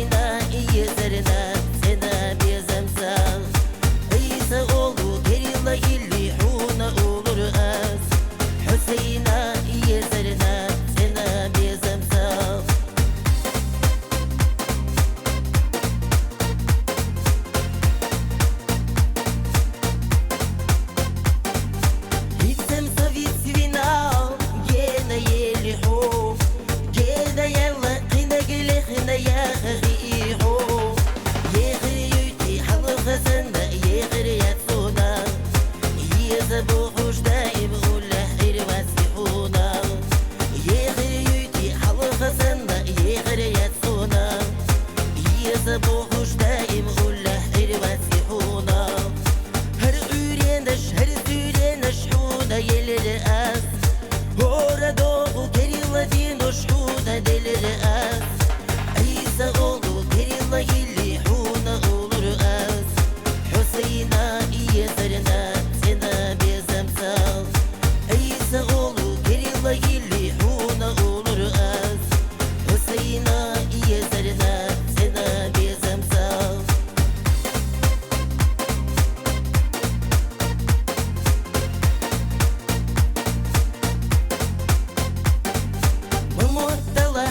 Hüseyin'a yezerine sena bezemsem İsa oğlu gerilla illi huna olur az Hüseyin'a yezerine sena bezemsem Gitsem savit svina gene yeli ho gene yalla qina gele qina ya riho yegri yuti halqa sanda yegri yatsuna yezabu xush daim ulla xir wasihuna yegri yuti halqa sanda yegri yatsuna yezabu xush daim ulla xir wasihuna her ürendeş her süreneş huda yelir az Hora doğu gerilla dino şhuda delir az İsa oğlu gerilla illi huna olur az Hüseyin'a yezerine sena bezemsal İsa oğlu gerilla illi huna olur az Hüseyin'a yezerine sena bezemsal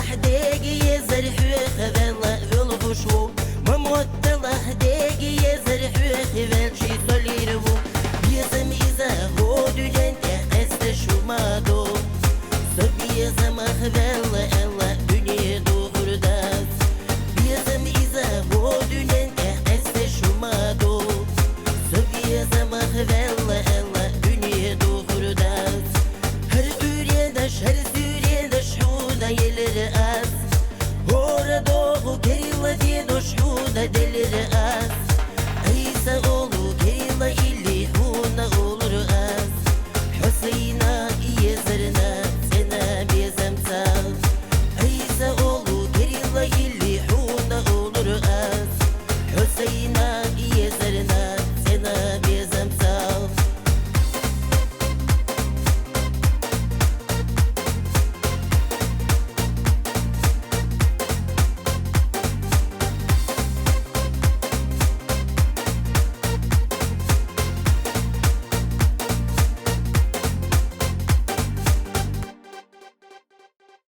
حداقي يزرح وخذل الغشو مموتلا حداقي يزرح وخذل شي صليرو بيزم إذا هو دجن تحسش وما دو سبيزم خذل الله دنيا دور داس بيزم إذا هو دجن تحسش وما دو سبيزم خذل الله دنيا دور داس هر üryedaş her süryedaş huda yelir az Hora doğu gerilla dino şhuda delir az